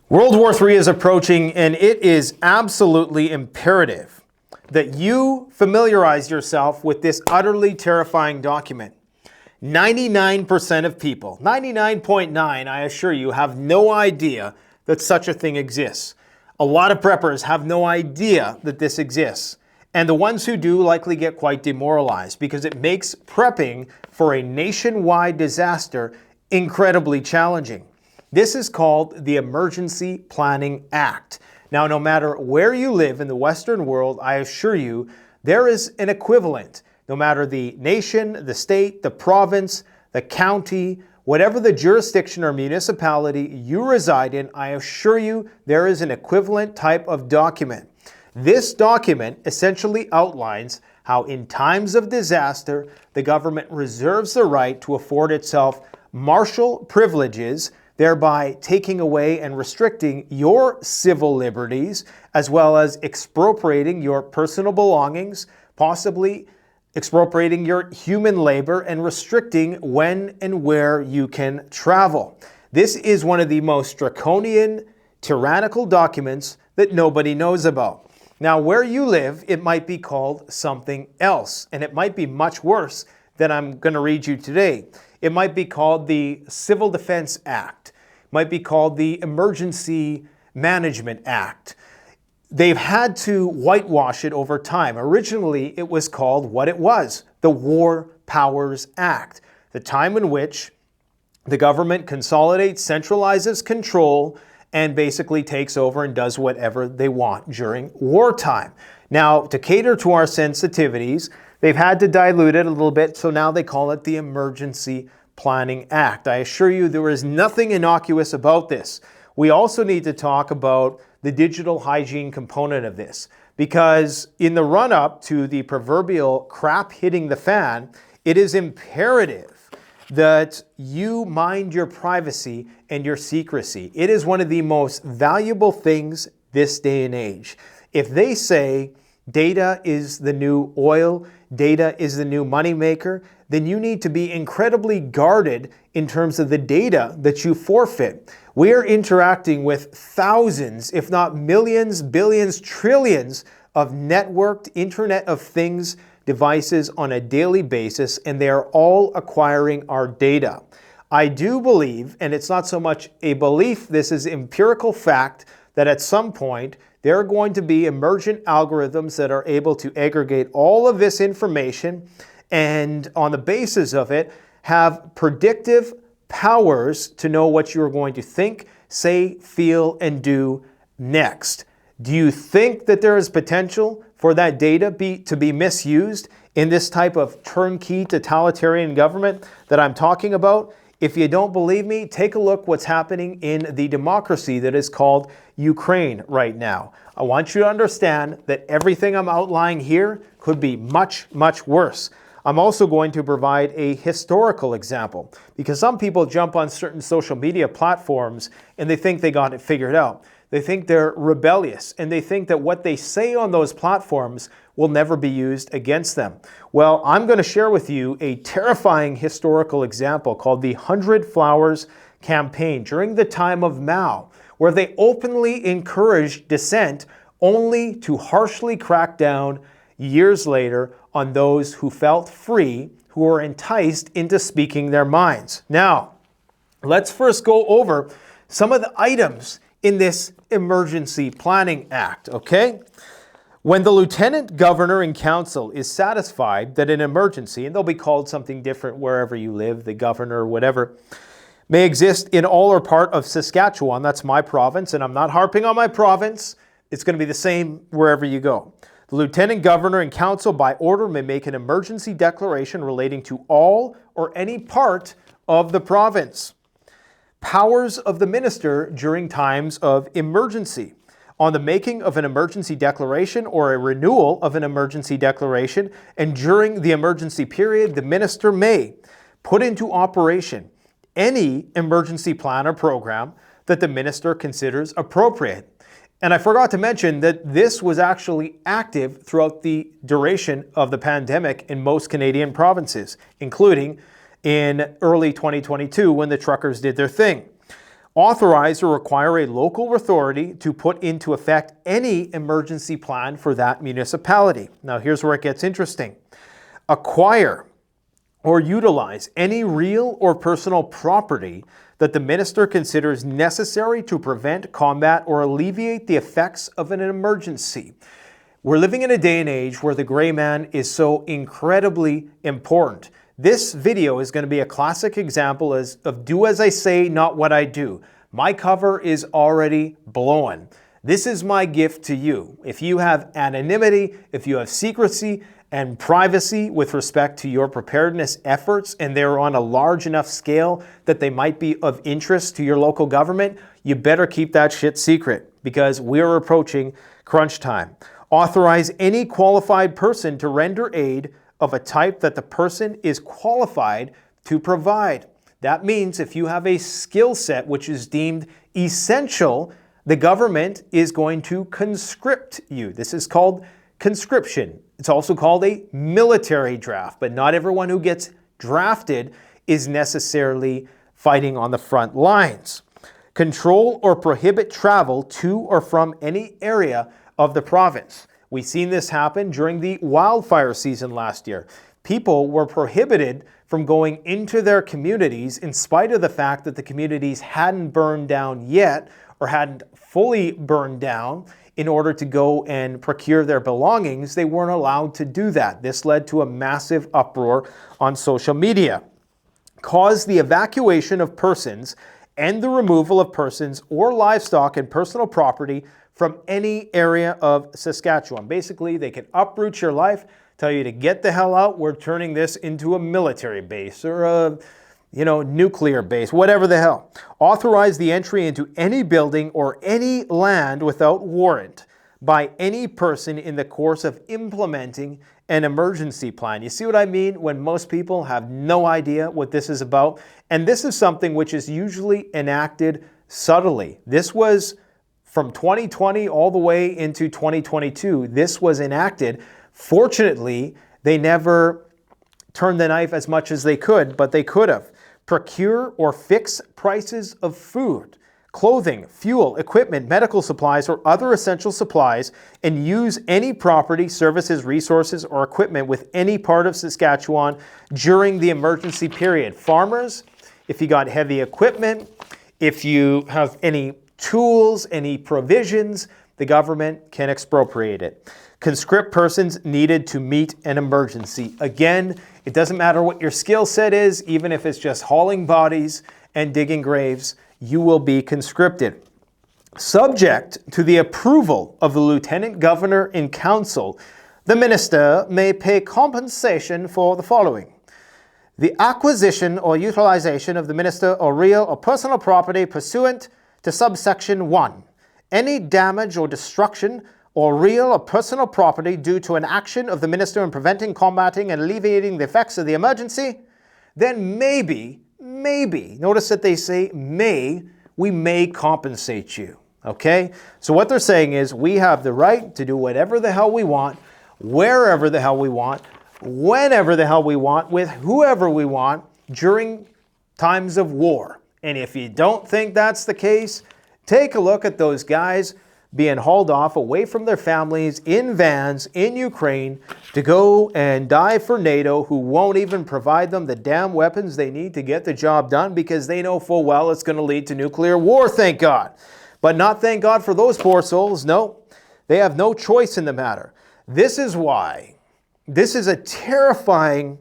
World War III is approaching, and it is absolutely imperative that you familiarize yourself with this utterly terrifying document. 99% of people, 99.9, I assure you, have no idea that such a thing exists. A lot of preppers have no idea that this exists. And the ones who do likely get quite demoralized because it makes prepping for a nationwide disaster incredibly challenging. This is called the Emergency Planning Act. Now, no matter where you live in the Western world, I assure you, there is an equivalent. No matter the nation, the state, the province, the county, whatever the jurisdiction or municipality you reside in, I assure you, there is an equivalent type of document. This document essentially outlines how in times of disaster, the government reserves the right to afford itself martial privileges, thereby taking away and restricting your civil liberties, as well as expropriating your personal belongings, possibly expropriating your human labor, and restricting when and where you can travel. This is one of the most draconian, tyrannical documents that nobody knows about. Now, where you live, it might be called something else, and it might be much worse than I'm going to read you today. It might be called the Civil Defense Act. It might be called the Emergency Management Act. They've had to whitewash it over time. Originally, it was called what it was, the War Powers Act, the time in which the government consolidates, centralizes control, and basically takes over and does whatever they want during wartime. Now, to cater to our sensitivities, they've had to dilute it a little bit, so now they call it the Emergency Planning Act. I assure you there is nothing innocuous about this. We also need to talk about the digital hygiene component of this, because in the run-up to the proverbial crap hitting the fan, it is imperative that you mind your privacy and your secrecy. It is one of the most valuable things this day and age. If they say data is the new oil, data is the new moneymaker, then you need to be incredibly guarded in terms of the data that you forfeit. We are interacting with thousands, if not millions, billions, trillions of networked Internet of Things devices on a daily basis, and they are all acquiring our data. I do believe, and it's not so much a belief, this is empirical fact, that at some point there are going to be emergent algorithms that are able to aggregate all of this information and on the basis of it have predictive powers to know what you're going to think, say, feel, and do next. Do you think that there is potential for that data to be misused in this type of turnkey totalitarian government that I'm talking about? If you don't believe me, take a look what's happening in the democracy that is called Ukraine right now. I want you to understand that everything I'm outlining here could be much, much worse. I'm also going to provide a historical example, because some people jump on certain social media platforms and they think they got it figured out. They think they're rebellious, and they think that what they say on those platforms will never be used against them. Well, I'm going to share with you a terrifying historical example called the 100 Flowers campaign during the time of Mao, where they openly encouraged dissent only to harshly crack down years later on those who felt free, who were enticed into speaking their minds. Now, let's first go over some of the items in this Emergency Planning Act, okay? When the Lieutenant Governor and Council is satisfied that an emergency, and they'll be called something different wherever you live, the governor or whatever, may exist in all or part of Saskatchewan, that's my province, and I'm not harping on my province, it's going to be the same wherever you go. The Lieutenant Governor and Council by order may make an emergency declaration relating to all or any part of the province. Powers of the Minister during times of emergency. On the making of an emergency declaration or a renewal of an emergency declaration, and during the emergency period, the Minister may put into operation any emergency plan or program that the Minister considers appropriate. And I forgot to mention that this was actually active throughout the duration of the pandemic in most Canadian provinces, including in early 2022 when the truckers did their thing. Authorize or require a local authority to put into effect any emergency plan for that municipality. Now here's where it gets interesting. Acquire or utilize any real or personal property that the minister considers necessary to prevent, combat, or alleviate the effects of an emergency. We're living in a day and age where the gray man is so incredibly important. This video is going to be a classic example of do as I say, not what I do. My cover is already blown. This is my gift to you. If you have anonymity, if you have secrecy and privacy with respect to your preparedness efforts, and they're on a large enough scale that they might be of interest to your local government, you better keep that shit secret because we're approaching crunch time. Authorize any qualified person to render aid of a type that the person is qualified to provide. That means if you have a skill set which is deemed essential, the government is going to conscript you. This is called conscription. It's also called a military draft, but not everyone who gets drafted is necessarily fighting on the front lines. Control or prohibit travel to or from any area of the province. We've seen this happen during the wildfire season last year. People were prohibited from going into their communities in spite of the fact that the communities hadn't burned down yet or hadn't fully burned down. In order to go and procure their belongings, they weren't allowed to do that. This led to a massive uproar on social media. Cause the evacuation of persons and the removal of persons or livestock and personal property from any area of Saskatchewan. Basically, they can uproot your life, tell you to get the hell out. We're turning this into a military base or a nuclear base, whatever the hell. Authorize the entry into any building or any land without warrant by any person in the course of implementing an emergency plan. You see what I mean? When most people have no idea what this is about. And this is something which is usually enacted subtly. This was from 2020 all the way into 2022. This was enacted. Fortunately, they never turned the knife as much as they could, but they could have. Procure or fix prices of food, clothing, fuel, equipment, medical supplies, or other essential supplies, and use any property, services, resources, or equipment with any part of Saskatchewan during the emergency period. Farmers, if you got heavy equipment, if you have any tools, any provisions, the government can expropriate it. Conscript persons needed to meet an emergency. Again, it doesn't matter what your skill set is, even if it's just hauling bodies and digging graves, you will be conscripted. Subject to the approval of the Lieutenant Governor in Council, the Minister may pay compensation for the following: the acquisition or utilization of the Minister or real or personal property pursuant to subsection 1. Any damage or destruction or real or personal property due to an action of the minister in preventing, combating, and alleviating the effects of the emergency, then maybe, notice that they say may, we may compensate you, okay? So what they're saying is we have the right to do whatever the hell we want, wherever the hell we want, whenever the hell we want, with whoever we want during times of war. And if you don't think that's the case, take a look at those guys being hauled off away from their families in vans in Ukraine to go and die for NATO, who won't even provide them the damn weapons they need to get the job done because they know full well it's going to lead to nuclear war, thank God. But not thank God for those poor souls. No, they have no choice in the matter. This is why this is a terrifying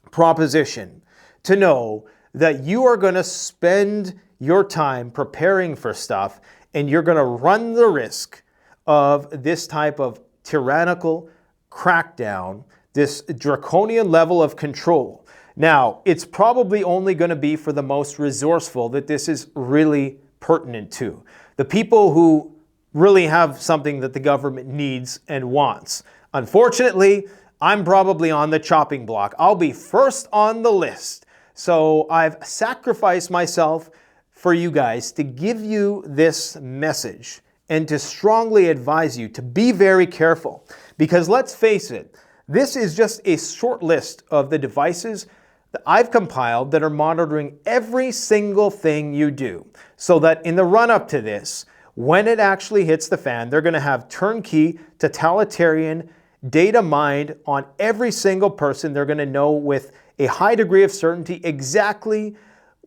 proposition to know that you are going to spend your time preparing for stuff and you're going to run the risk of this type of tyrannical crackdown, this draconian level of control. Now, it's probably only going to be for the most resourceful that this is really pertinent to. The people who really have something that the government needs and wants. Unfortunately, I'm probably on the chopping block. I'll be first on the list. So I've sacrificed myself for you guys to give you this message and to strongly advise you to be very careful. Because let's face it, this is just a short list of the devices that I've compiled that are monitoring every single thing you do, so that in the run-up to this, when it actually hits the fan, they're going to have turnkey, totalitarian data mined on every single person. They're going to know with a high degree of certainty exactly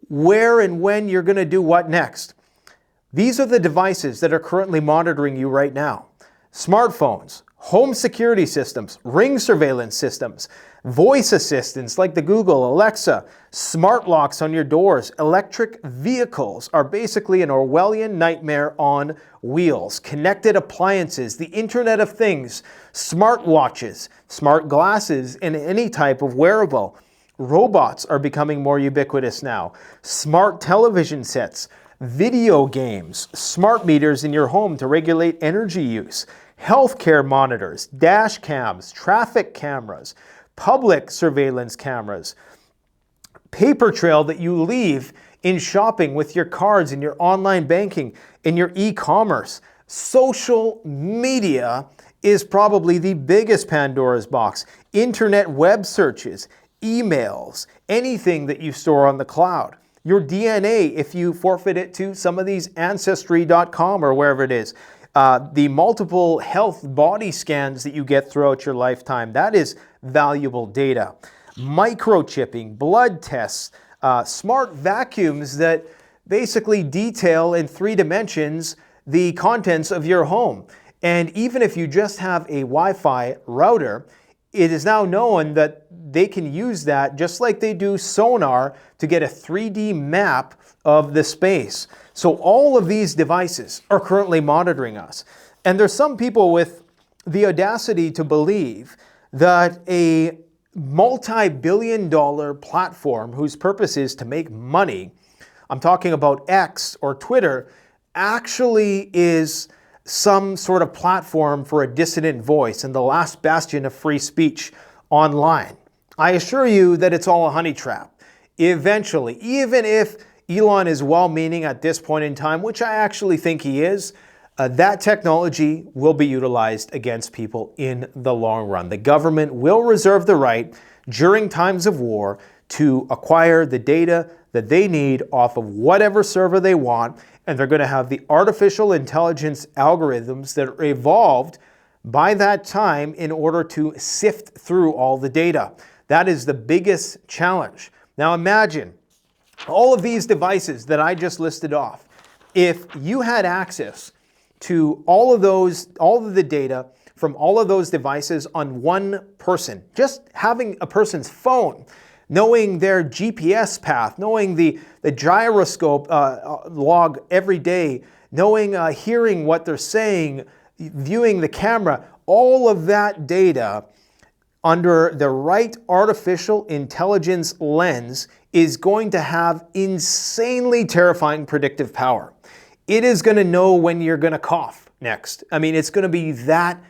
where and when you're going to do what next. These are the devices that are currently monitoring you right now. Smartphones, home security systems, ring surveillance systems, voice assistants like the Google, Alexa, smart locks on your doors, electric vehicles are basically an Orwellian nightmare on wheels, connected appliances, the Internet of Things, smart watches, smart glasses, and any type of wearable. Robots are becoming more ubiquitous now. Smart television sets, video games, smart meters in your home to regulate energy use, healthcare monitors, dash cams, traffic cameras, public surveillance cameras, paper trail that you leave in shopping with your cards, in your online banking, in your e-commerce. Social media is probably the biggest Pandora's box. Internet web searches, emails, anything that you store on the cloud. Your DNA, if you forfeit it to some of these Ancestry.com or wherever it is. The multiple health body scans that you get throughout your lifetime, that is valuable data. Microchipping, blood tests, smart vacuums that basically detail in 3 dimensions the contents of your home. And even if you just have a Wi-Fi router, it is now known that they can use that just like they do sonar to get a 3D map of the space. So all of these devices are currently monitoring us. And there's some people with the audacity to believe that a multi-billion-dollar platform whose purpose is to make money, I'm talking about X or Twitter, actually is some sort of platform for a dissident voice and the last bastion of free speech online. I assure you that it's all a honey trap. Eventually, even if Elon is well-meaning at this point in time, which I actually think he is, that technology will be utilized against people in the long run. The government will reserve the right during times of war to acquire the data that they need off of whatever server they want, and they're going to have the artificial intelligence algorithms that are evolved by that time in order to sift through all the data. That is the biggest challenge. Now imagine all of these devices that I just listed off. If you had access to all of the data from all of those devices on one person, just having a person's phone, knowing their GPS path, knowing the gyroscope log every day, knowing, hearing what they're saying, viewing the camera, all of that data under the right artificial intelligence lens is going to have insanely terrifying predictive power. It is going to know when you're going to cough next. I mean, it's going to be that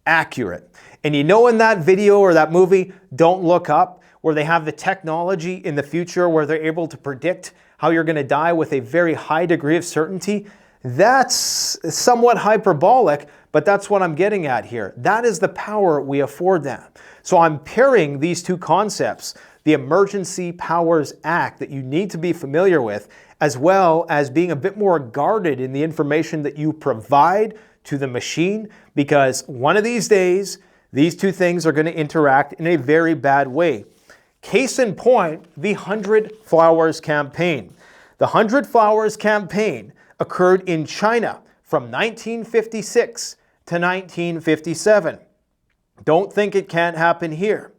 accurate. And you know, in that video or that movie, Don't Look Up, where they have the technology in the future where they're able to predict how you're going to die with a very high degree of certainty, that's somewhat hyperbolic, but that's what I'm getting at here. That is the power we afford them. So I'm pairing these two concepts, the Emergency Powers Act that you need to be familiar with, as well as being a bit more guarded in the information that you provide to the machine, because one of these days, these two things are going to interact in a very bad way. Case in point, the 100 Flowers campaign. The 100 Flowers campaign occurred in China from 1956 to 1957. Don't think it can't happen here.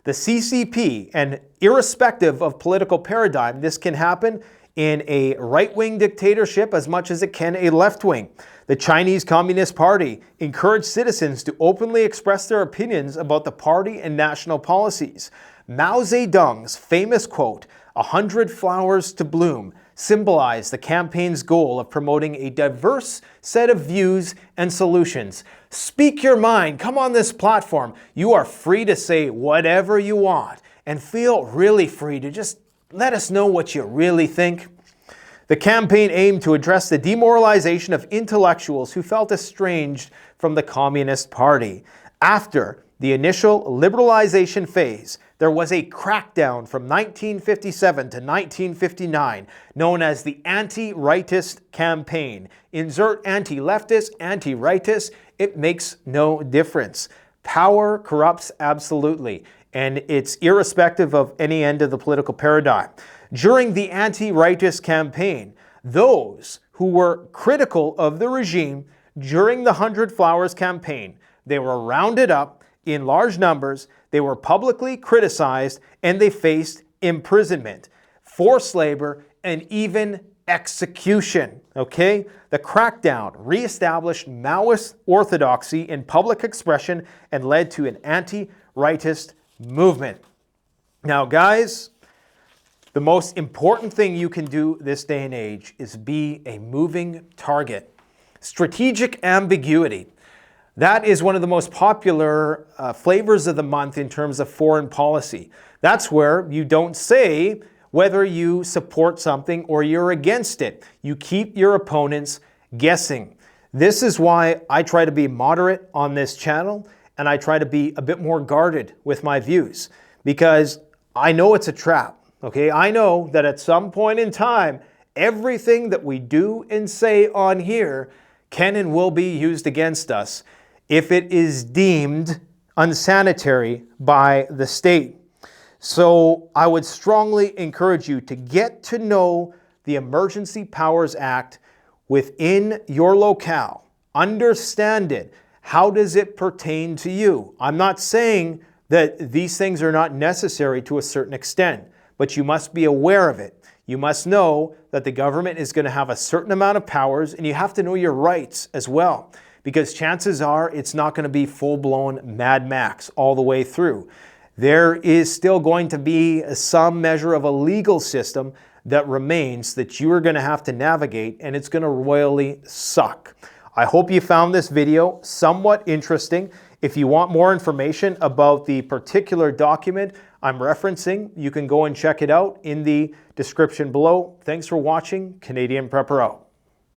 The CCP, and irrespective of political paradigm, this can happen in a right-wing dictatorship as much as it can a left-wing. The Chinese Communist Party encouraged citizens to openly express their opinions about the party and national policies. Mao Zedong's famous quote, "100 flowers to bloom," symbolized the campaign's goal of promoting a diverse set of views and solutions. Speak your mind. Come on this platform. You are free to say whatever you want and feel really free to just let us know what you really think. The campaign aimed to address the demoralization of intellectuals who felt estranged from the Communist Party. After the initial liberalization phase, there was a crackdown from 1957 to 1959 known as the anti-rightist campaign. Insert anti-leftist, anti-rightist, it makes no difference. Power corrupts absolutely, and it's irrespective of any end of the political paradigm. During the anti-rightist campaign, those who were critical of the regime during the 100 Flowers campaign, they were rounded up in large numbers, they were publicly criticized, and they faced imprisonment, forced labor, and even execution. Okay? The crackdown reestablished Maoist orthodoxy in public expression and led to an anti-rightist movement. Now, guys, the most important thing you can do this day and age is be a moving target. Strategic ambiguity. That is one of the most popular flavors of the month in terms of foreign policy. That's where you don't say whether you support something or you're against it. You keep your opponents guessing. This is why I try to be moderate on this channel, and I try to be a bit more guarded with my views, because I know it's a trap. Okay, I know that at some point in time, everything that we do and say on here can and will be used against us if it is deemed unsanitary by the state. So I would strongly encourage you to get to know the Emergency Powers Act within your locale. Understand it. How does it pertain to you? I'm not saying that these things are not necessary to a certain extent, but you must be aware of it. You must know that the government is going to have a certain amount of powers, and you have to know your rights as well, because chances are it's not going to be full-blown Mad Max all the way through. There is still going to be some measure of a legal system that remains that you are going to have to navigate, and it's going to royally suck. I hope you found this video somewhat interesting. If you want more information about the particular document I'm referencing, you can go and check it out in the description below. Thanks for watching. Canadian Prepper out.